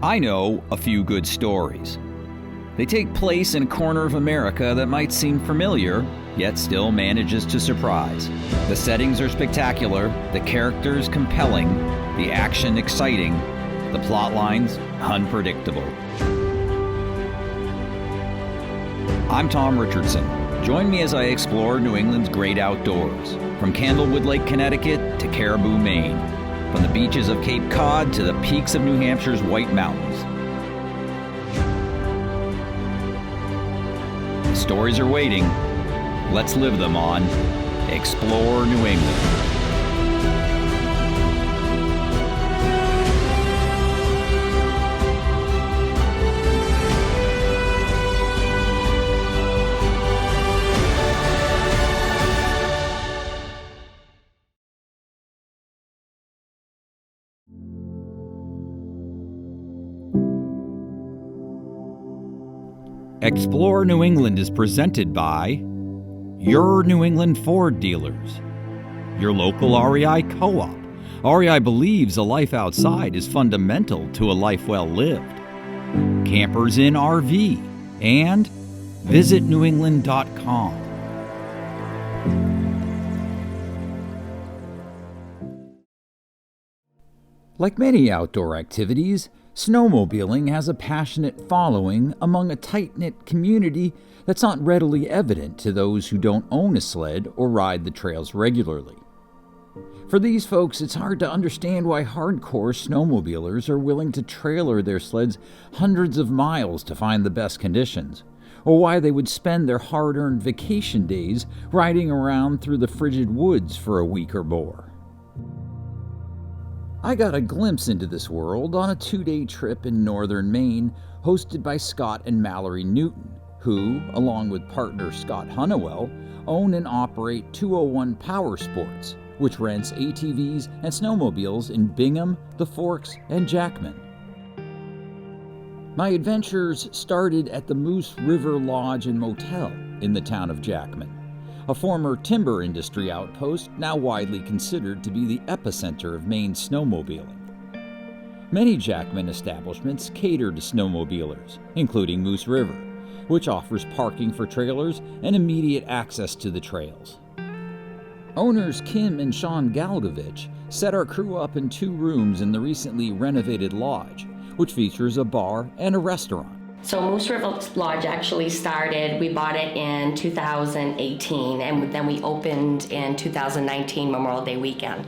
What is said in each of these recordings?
I know a few good stories. They take place in a corner of America that might seem familiar, yet still manages to surprise. The settings are spectacular, the characters compelling, the action exciting, the plot lines unpredictable. I'm Tom Richardson. Join me as I explore New England's great outdoors, from Candlewood Lake, Connecticut to Caribou, Maine, from the beaches of Cape Cod to the peaks of New Hampshire's White Mountains. The stories are waiting. Let's live them on Explore New England. Explore New England is presented by your New England Ford dealers, your local REI co-op. REI believes a life outside is fundamental to a life well lived. Campers in RV, and visitnewengland.com. Like many outdoor activities, snowmobiling has a passionate following among a tight-knit community that's not readily evident to those who don't own a sled or ride the trails regularly. For these folks, it's hard to understand why hardcore snowmobilers are willing to trailer their sleds hundreds of miles to find the best conditions, or why they would spend their hard-earned vacation days riding around through the frigid woods for a week or more. I got a glimpse into this world on a 2-day trip in northern Maine hosted by Scott and Mallory Newton, who, along with partner Scott Hunnewell, own and operate 201 Powersports, which rents ATVs and snowmobiles in Bingham, the Forks, and Jackman. My adventures started at the Moose River Lodge and Motel in the town of Jackman, a former timber industry outpost now widely considered to be the epicenter of Maine's snowmobiling. Many Jackman establishments cater to snowmobilers, including Moose River, which offers parking for trailers and immediate access to the trails. Owners Kim and Sean Galgovich set our crew up in 2 rooms in the recently renovated lodge, which features a bar and a restaurant. So Moose River Lodge actually started, we bought it in 2018, and then we opened in 2019 Memorial Day weekend.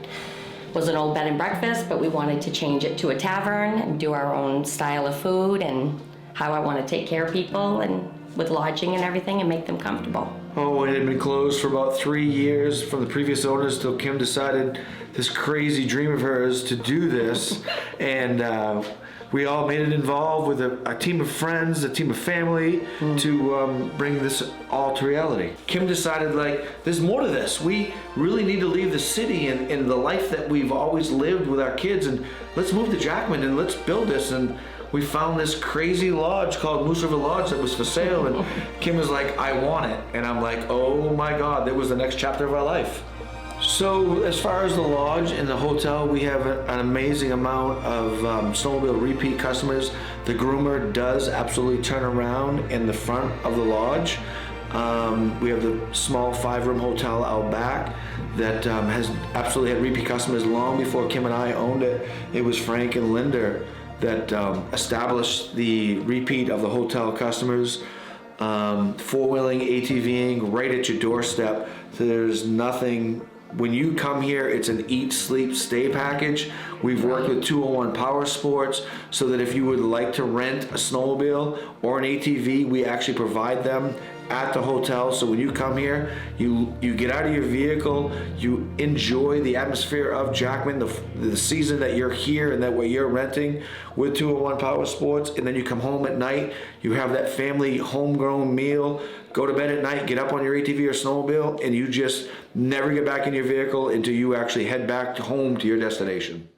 It was an old bed and breakfast, but we wanted to change it to a tavern and do our own style of food and how I want to take care of people and with lodging and everything and make them comfortable. Oh, it had been closed for about 3 years from the previous owners till Kim decided this crazy dream of hers to do this. And we all made it involved with a team of friends, a team of family to bring this all to reality. Kim decided, like, there's more to this. We really need to leave the city and the life that we've always lived with our kids, and let's move to Jackman and let's build this. And we found this crazy lodge called Moose River Lodge that was for sale, and Kim was like, I want it. And I'm like, oh my God, that was the next chapter of our life. So as far as the lodge and the hotel, we have an amazing amount of snowmobile repeat customers. The groomer does absolutely turn around in the front of the lodge. We have the small 5-room hotel out back that has absolutely had repeat customers long before Kim and I owned it. It was Frank and Linda that established the repeat of the hotel customers. 4-wheeling, ATVing right at your doorstep. So there's nothing. When you come here, it's an eat, sleep, stay package. We've worked with 201 Powersports so that if you would like to rent a snowmobile or an ATV, we actually provide them at the hotel. So when you come here, you get out of your vehicle, you enjoy the atmosphere of Jackman, the season that you're here and that way you're renting with 201 Powersports, and then you come home at night, you have that family homegrown meal, go to bed at night, get up on your ATV or snowmobile, and you just never get back in your vehicle until you actually head back home to your destination.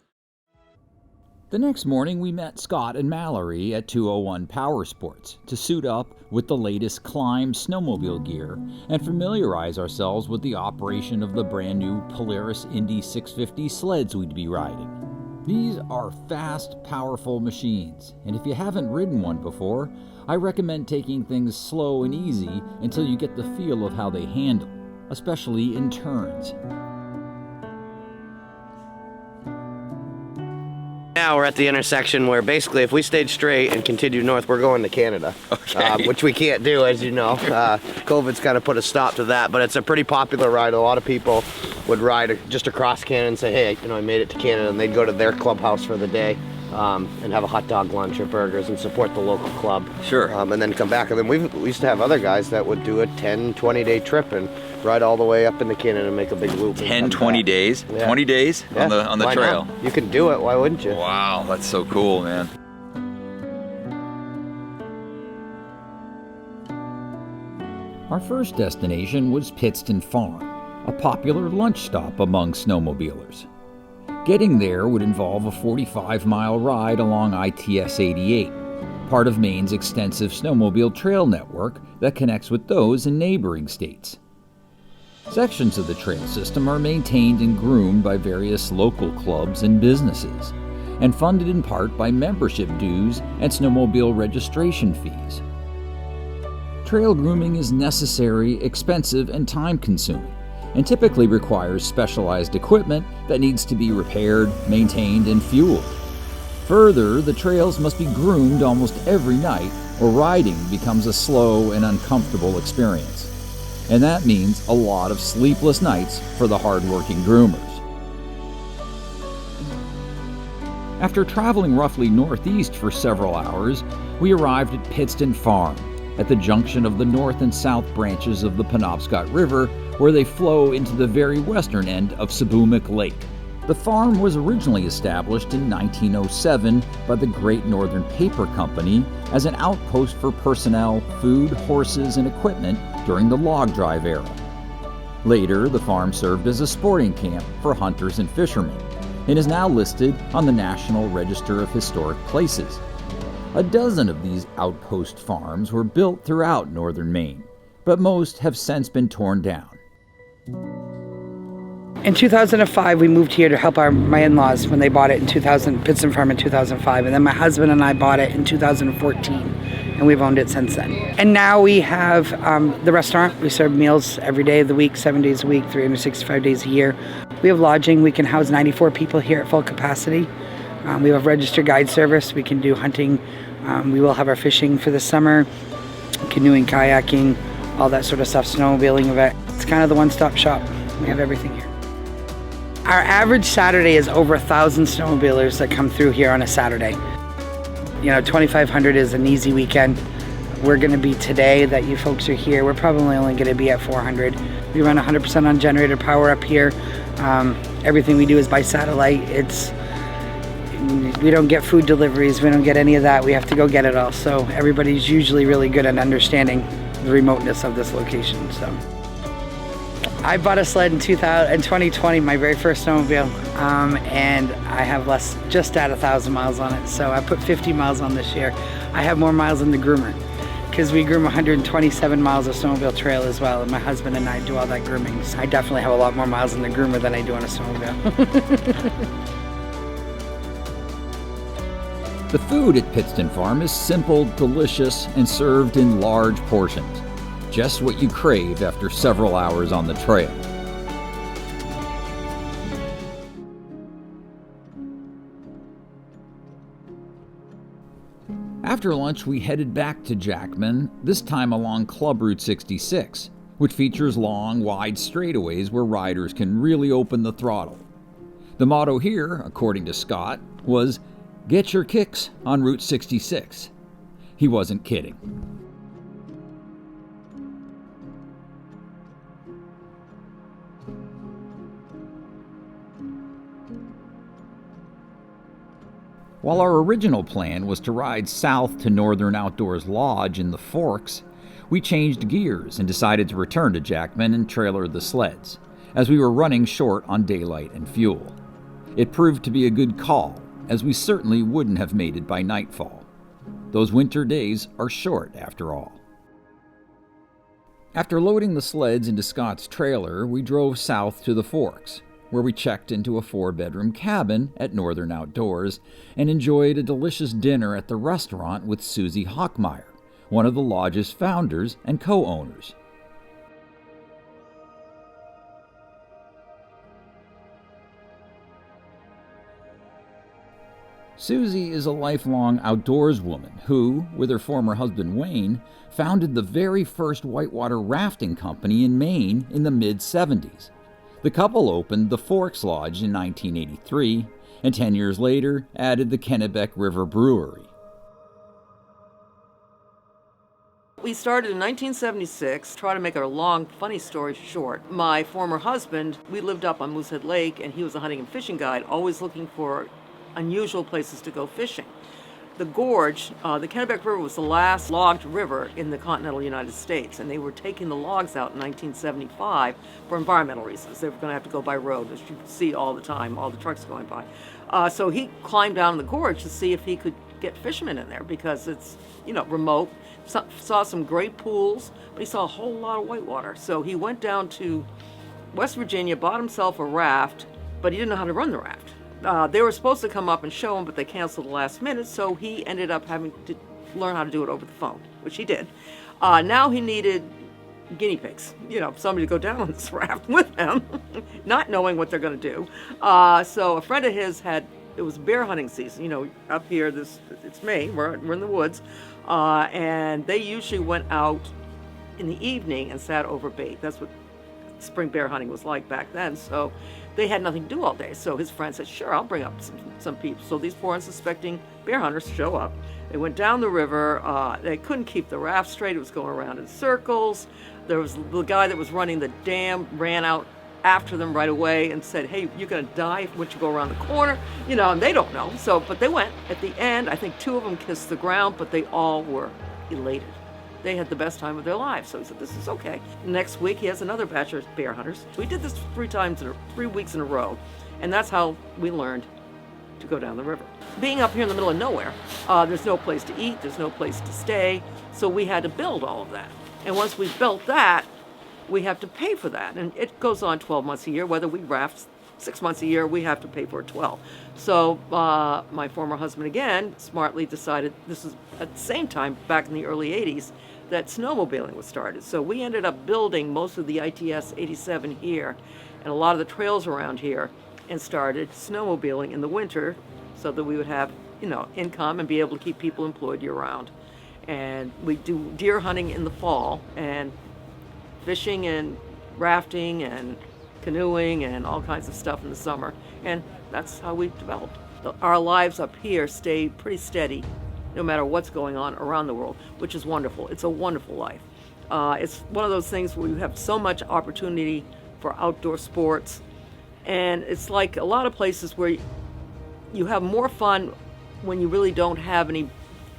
The next morning, we met Scott and Mallory at 201 Powersports to suit up with the latest climb snowmobile gear and familiarize ourselves with the operation of the brand new Polaris Indy 650 sleds we'd be riding. These are fast, powerful machines, and if you haven't ridden one before, I recommend taking things slow and easy until you get the feel of how they handle, especially in turns. Now we're at the intersection where basically if we stayed straight and continued north, we're going to Canada. Okay. Which we can't do, as you know. COVID's kind of put a stop to that, but it's a pretty popular ride. A lot of people would ride just across Canada and say, hey, I made it to Canada, and they'd go to their clubhouse for the day and have a hot dog lunch or burgers and support the local club. Sure. And then come back. And then we used to have other guys that would do a 10, 20-day trip and ride all the way up into Canada and make a big loop. 10, 20 days? Yeah. 20 days Yeah, on the why trail? not? You can do it, why wouldn't you? Wow, that's so cool, man. Our first destination was Pittston Farm, a popular lunch stop among snowmobilers. Getting there would involve a 45-mile ride along ITS 88, part of Maine's extensive snowmobile trail network that connects with those in neighboring states. Sections of the trail system are maintained and groomed by various local clubs and businesses, and funded in part by membership dues and snowmobile registration fees. Trail grooming is necessary, expensive, and time-consuming, and typically requires specialized equipment that needs to be repaired, maintained, and fueled. Further, the trails must be groomed almost every night, or riding becomes a slow and uncomfortable experience. And that means a lot of sleepless nights for the hard-working groomers. After traveling roughly northeast for several hours, we arrived at Pittston Farm, at the junction of the north and south branches of the Penobscot River, where they flow into the very western end of Sebumic Lake. The farm was originally established in 1907 by the Great Northern Paper Company as an outpost for personnel, food, horses, and equipment during the log drive era. Later, the farm served as a sporting camp for hunters and fishermen, and is now listed on the National Register of Historic Places. A dozen of these outpost farms were built throughout northern Maine, but most have since been torn down. In 2005, we moved here to help my in-laws when they bought it in Pittston Farm in 2005, and then my husband and I bought it in 2014, and we've owned it since then. And now we have the restaurant. We serve meals every day of the week, 7 days a week, 365 days a year. We have lodging. We can house 94 people here at full capacity. We have registered guide service. We can do hunting. We will have our fishing for the summer, canoeing, kayaking, all that sort of stuff, snowmobiling event. It's kind of the one-stop shop. We have everything here. Our average Saturday is over 1,000 snowmobilers that come through here on a Saturday. 2,500 is an easy weekend. We're going to be today that you folks are here. We're probably only going to be at 400. We run 100% on generator power up here. Everything we do is by satellite. We don't get food deliveries. We don't get any of that. We have to go get it all. So everybody's usually really good at understanding the remoteness of this location. So I bought a sled in 2020, my very first snowmobile, and I have just at 1,000 miles on it. So I put 50 miles on this year. I have more miles than the groomer, because we groom 127 miles of snowmobile trail as well, and my husband and I do all that grooming. So I definitely have a lot more miles in the groomer than I do on a snowmobile. The food at Pittston Farm is simple, delicious, and served in large portions. Just what you crave after several hours on the trail. After lunch, we headed back to Jackman, this time along Club Route 66, which features long, wide straightaways where riders can really open the throttle. The motto here, according to Scott, was, "Get your kicks on Route 66." He wasn't kidding. While our original plan was to ride south to Northern Outdoors Lodge in the Forks, we changed gears and decided to return to Jackman and trailer the sleds, as we were running short on daylight and fuel. It proved to be a good call, as we certainly wouldn't have made it by nightfall. Those winter days are short, after all. After loading the sleds into Scott's trailer, we drove south to the Forks, where we checked into a 4-bedroom cabin at Northern Outdoors and enjoyed a delicious dinner at the restaurant with Susie Hockmeyer, one of the lodge's founders and co-owners. Susie is a lifelong outdoors woman who, with her former husband Wayne, founded the very first whitewater rafting company in Maine in the mid-70s. The couple opened the Forks Lodge in 1983, and 10 years later added the Kennebec River Brewery. We started in 1976, try to make a long, funny story short. My former husband, we lived up on Moosehead Lake, and he was a hunting and fishing guide, always looking for unusual places to go fishing. The gorge, the Kennebec River was the last logged river in the continental United States, and they were taking the logs out in 1975 for environmental reasons. They were going to have to go by road, as you see all the time, all the trucks going by. So he climbed down the gorge to see if he could get fishermen in there because it's, remote. Saw some great pools, but he saw a whole lot of whitewater. So he went down to West Virginia, bought himself a raft, but he didn't know how to run the raft. They were supposed to come up and show him, but they canceled the last minute, so he ended up having to learn how to do it over the phone, which he did. Now he needed guinea pigs, somebody to go down on this raft with him, not knowing what they're going to do. So a friend of his it was bear hunting season, up here, it's Maine, we're in the woods, and they usually went out in the evening and sat over bait. That's what spring bear hunting was like back then. So they had nothing to do all day. So his friend said, sure, I'll bring up some people. So these 4 unsuspecting bear hunters show up. They went down the river. They couldn't keep the raft straight. It was going around in circles. There was the guy that was running the dam ran out after them right away and said, hey, you're going to die once you go around the corner. And they don't know. So, but they went. At the end, I think 2 of them kissed the ground, but they all were elated. They had the best time of their lives. So he said, this is okay. Next week, he has another batch of bear hunters. We did this 3 weeks in a row. And that's how we learned to go down the river. Being up here in the middle of nowhere, there's no place to eat, there's no place to stay. So we had to build all of that. And once we built that, we have to pay for that. And it goes on 12 months a year. Whether we raft 6 months a year, we have to pay for it 12. So my former husband, again, smartly decided, this is at the same time, back in the early 80s, that snowmobiling was started. So we ended up building most of the ITS 87 here and a lot of the trails around here and started snowmobiling in the winter so that we would have, income and be able to keep people employed year round. And we do deer hunting in the fall and fishing and rafting and canoeing and all kinds of stuff in the summer. And that's how we developed. Our lives up here stay pretty steady no matter what's going on around the world, which is wonderful. It's a wonderful life. It's one of those things where you have so much opportunity for outdoor sports. And it's like a lot of places where you have more fun when you really don't have any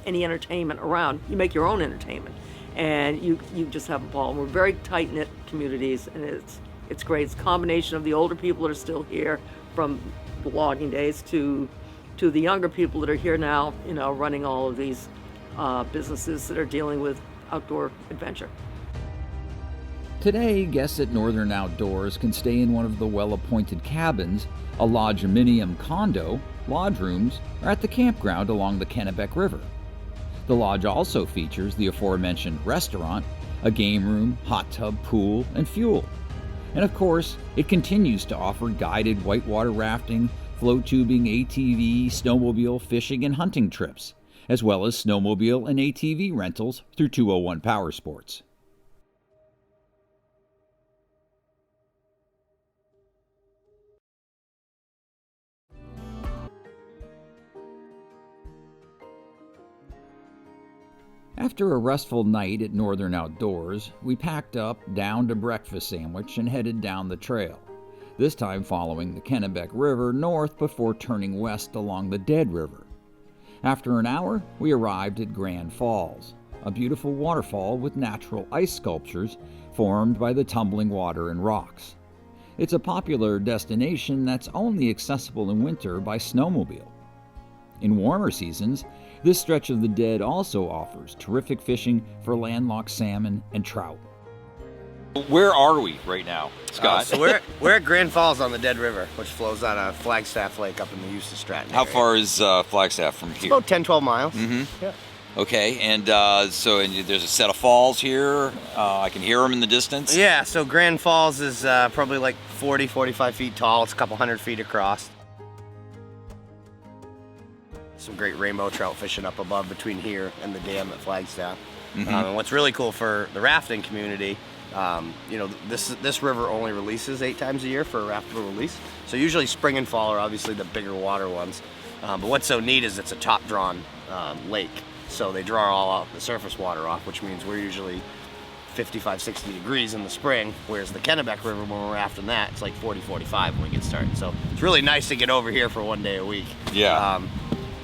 entertainment around. You make your own entertainment and you just have a ball. And we're very tight-knit communities, and it's great. It's a combination of the older people that are still here from the logging days to the younger people that are here now, running all of these businesses that are dealing with outdoor adventure. Today, guests at Northern Outdoors can stay in one of the well-appointed cabins, a lodge-minium condo, lodge rooms, or at the campground along the Kennebec River. The lodge also features the aforementioned restaurant, a game room, hot tub, pool, and fuel. And of course, it continues to offer guided whitewater rafting, float tubing, ATV, snowmobile, fishing, and hunting trips, as well as snowmobile and ATV rentals through 201 Powersports. After a restful night at Northern Outdoors, we packed up, downed a breakfast sandwich, and headed down the trail, this time following the Kennebec River north before turning west along the Dead River. After an hour, we arrived at Grand Falls, a beautiful waterfall with natural ice sculptures formed by the tumbling water and rocks. It's a popular destination that's only accessible in winter by snowmobile. In warmer seasons, this stretch of the Dead also offers terrific fishing for landlocked salmon and trout. Where are we right now, Scott? So we're at Grand Falls on the Dead River, which flows out of Flagstaff Lake up in the Eustis Stratton How area. far is Flagstaff from here? About 10, 12 miles. Mm-hmm. Yeah. Okay, and there's a set of falls here. I can hear them in the distance. Yeah, so Grand Falls is probably like 40, 45 feet tall. It's a couple hundred feet across. Some great rainbow trout fishing up above between here and the dam at Flagstaff. Mm-hmm. And what's really cool for the rafting community, you know, this river only releases 8 times a year for a raftable release. So usually spring and fall are obviously the bigger water ones. But what's so neat is it's a top drawn lake. So they draw all the surface water off, which means we're usually 55, 60 degrees in the spring, whereas the Kennebec River, when we're rafting that, it's like 40, 45 when we get started. So it's really nice to get over here for 1 day a week. Yeah.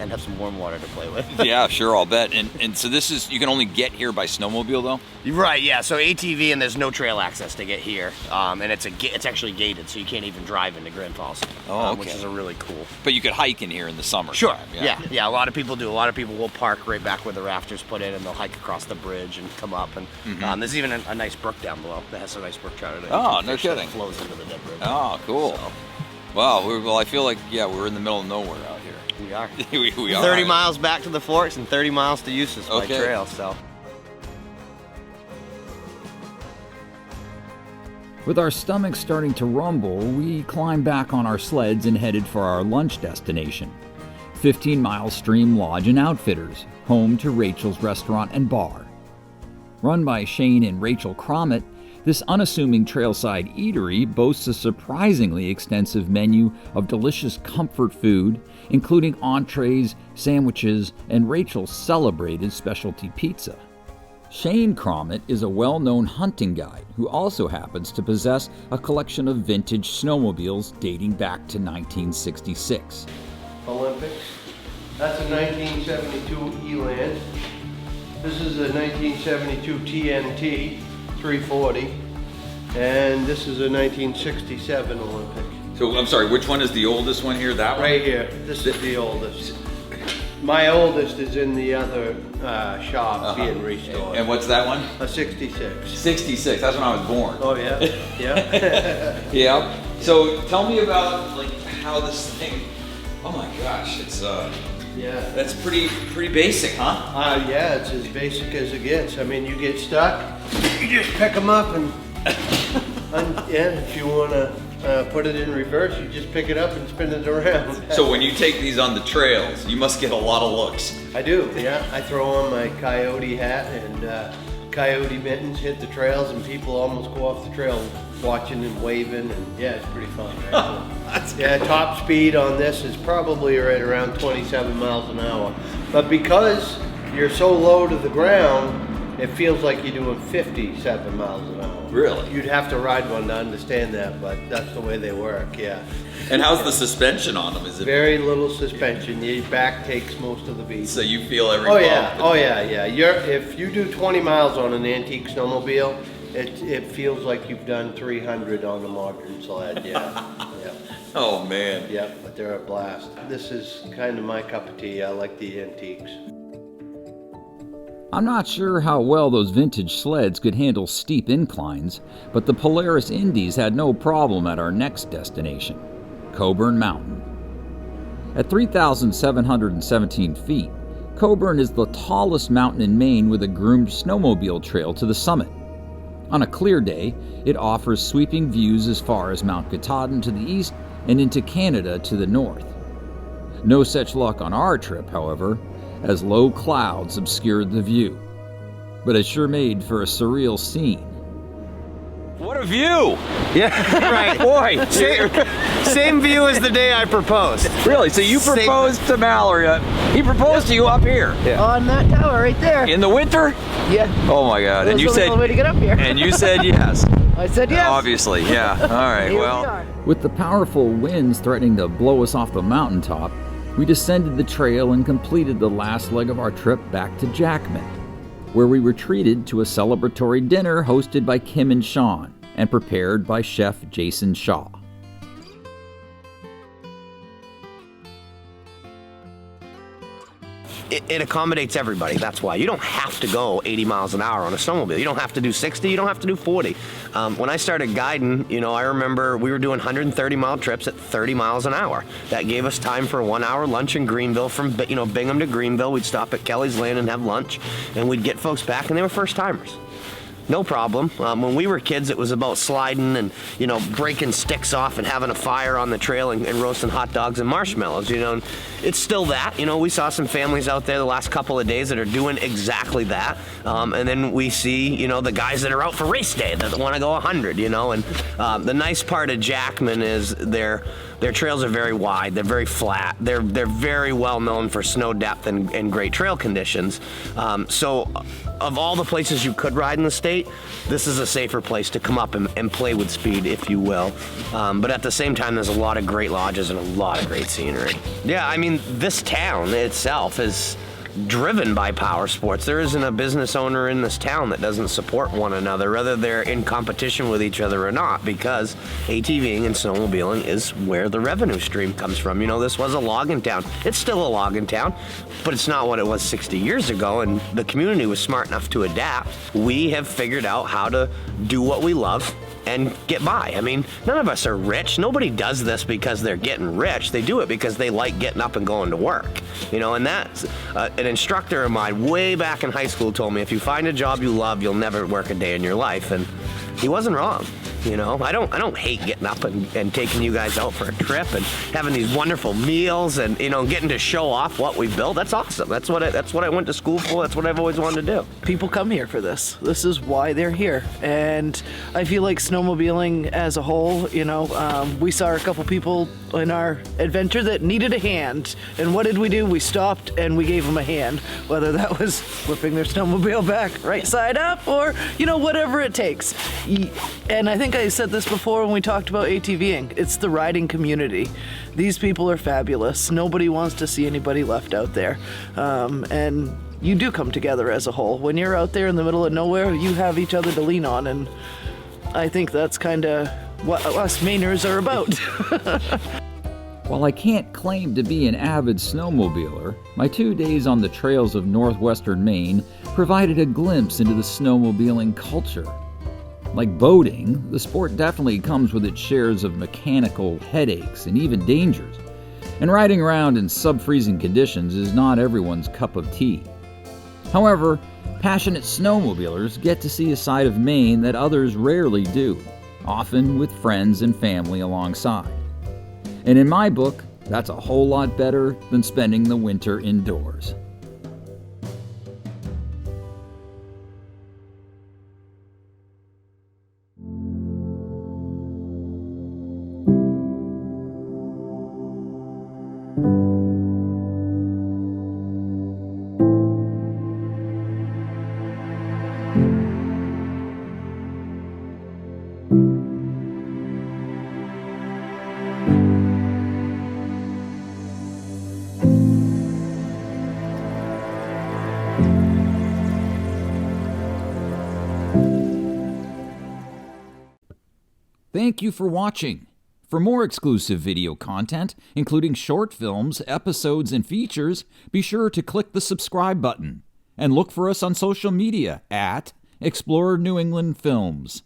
And have some warm water to play with. Yeah, sure, I'll bet. And so this is, you can only get here by snowmobile though? Right, yeah, so ATV, and there's no trail access to get here. And it's actually gated, so you can't even drive into Grand Falls. Oh, okay. Which is a really cool. But you could hike in here in the summer. Sure, yeah, a lot of people do. A lot of people will park right back where the rafters put in, and they'll hike across the bridge and come up. And there's even a nice brook down below that has a nice brook trout in it. Oh, You can no fish that kidding. flows into the Dead River. Oh, cool. So, Wow, well, I feel like, we're in the middle of nowhere out here. we are. we are. 30 miles back to the Forks and 30 miles to Eustis by Okay. trail, so. With our stomachs starting to rumble, we climbed back on our sleds and headed for our lunch destination, 15 Mile Stream Lodge and Outfitters, home to Rachel's Restaurant and Bar. Run by Shane and Rachel Cromit, this unassuming trailside eatery boasts a surprisingly extensive menu of delicious comfort food, including entrees, sandwiches, and Rachel's celebrated specialty pizza. Shane Cromit is a well-known hunting guide who also happens to possess a collection of vintage snowmobiles dating back to 1966. Olympics. That's a 1972 Eland. This is a 1972 TNT 340. And this is a 1967 Olympic. So, I'm sorry, which one is the oldest one here? That one? Right here. This is the oldest. My oldest is in the other shop being restored. And what's that one? A 66. 66, that's when I was born. Oh yeah, yeah. Yeah. So tell me about like how this thing. Oh my gosh, it's Yeah. that's pretty basic, huh? Yeah, it's as basic as it gets. I mean, you get stuck, you just pick them up and yeah, if you want to put it in reverse, you just pick it up and spin it around. So when you take these on the trails, you must get a lot of looks. I do, yeah. I throw on my coyote hat and coyote mittens, hit the trails, and people almost go off the trail watching and waving, and yeah, it's pretty fun. Right? Yeah, top speed on this is probably right around 27 miles an hour. But because you're so low to the ground, it feels like you're doing 57 miles an hour. Really? You'd have to ride one to understand that, but that's the way they work, yeah. And how's the suspension on them? Is it Very little suspension. Your back takes most of the beat. so you feel every Oh bump? yeah, oh yeah. If you do 20 miles on an antique snowmobile, it feels like you've done 300 on a modern sled, yeah. Yeah. Oh man. Yeah, but they're a blast. This is kind of my cup of tea. I like the antiques. I'm not sure how well those vintage sleds could handle steep inclines, but the Polaris Indies had no problem at our next destination, Coburn Mountain. At 3,717 feet, Coburn is the tallest mountain in Maine with a groomed snowmobile trail to the summit. On a clear day, it offers sweeping views as far as Mount Katahdin to the east and into Canada to the north. No such luck on our trip, however, as low clouds obscured the view. But it sure made for a surreal scene. What a view! Yeah, right. Boy! Same view as the day I proposed. Really? So you Same- proposed to Mallory. He proposed to you up here. On that tower right there. In the winter? Yeah. Oh my God. And you There's only said one way to get up here. and you said yes. I said yes. Obviously, yeah. All right, Here we well. are. With the powerful winds threatening to blow us off the mountaintop, we descended the trail and completed the last leg of our trip back to Jackman, where we were treated to a celebratory dinner hosted by Kim and Sean and prepared by Chef Jason Shaw. it accommodates everybody. That's why. You don't have to go 80 miles an hour on a snowmobile. You don't have to do 60. You don't have to do 40. When I started guiding, I remember we were doing 130-mile trips at 30 miles an hour. That gave us time for a 1-hour lunch in Greenville. From Bingham to Greenville, we'd stop at Kelly's Land and have lunch, and we'd get folks back, and they were first-timers. No problem. When we were kids, it was about sliding and, breaking sticks off and having a fire on the trail and roasting hot dogs and marshmallows, And it's still that. We saw some families out there the last couple of days that are doing exactly that. And then we see, the guys that are out for race day that want to go 100, And the nice part of Jackman is their trails are very wide. They're very flat. They're very well known for snow depth and great trail conditions. So of all the places you could ride in the state, this is a safer place to come up and play with speed, if you will. But at the same time, there's a lot of great lodges and a lot of great scenery. Yeah, I mean, this town itself is driven by Powersports. There isn't a business owner in this town that doesn't support one another, whether they're in competition with each other or not, because ATVing and snowmobiling is where the revenue stream comes from. This was a logging town. It's still a logging town, but it's not what it was 60 years ago, and the community was smart enough to adapt. We have figured out how to do what we love and get by. I mean, none of us are rich. Nobody does this because they're getting rich. They do it because they like getting up and going to work. And that's an instructor of mine way back in high school told me, if you find a job you love, you'll never work a day in your life. And he wasn't wrong. I don't hate getting up and taking you guys out for a trip and having these wonderful meals and getting to show off what we built. That's awesome. That's what I went to school for. That's what I've always wanted to do. People come here for this. This is why they're here. And I feel like snowmobiling as a whole, we saw a couple people in our adventure that needed a hand. And what did we do? We stopped and we gave them a hand, whether that was flipping their snowmobile back right side up or, whatever it takes. And I think I said this before when we talked about ATVing. It's the riding community. These people are fabulous. Nobody wants to see anybody left out there. And you do come together as a whole. When you're out there in the middle of nowhere, you have each other to lean on. And I think that's kind of what us Mainers are about. While I can't claim to be an avid snowmobiler, my 2 days on the trails of Northwestern Maine provided a glimpse into the snowmobiling culture. Like boating, the sport definitely comes with its shares of mechanical headaches and even dangers. And riding around in sub-freezing conditions is not everyone's cup of tea. However, passionate snowmobilers get to see a side of Maine that others rarely do, often with friends and family alongside. And in my book, that's a whole lot better than spending the winter indoors. Thank you for watching. For more exclusive video content, including short films, episodes, and features, be sure to click the subscribe button. And look for us on social media at Explorer New England Films.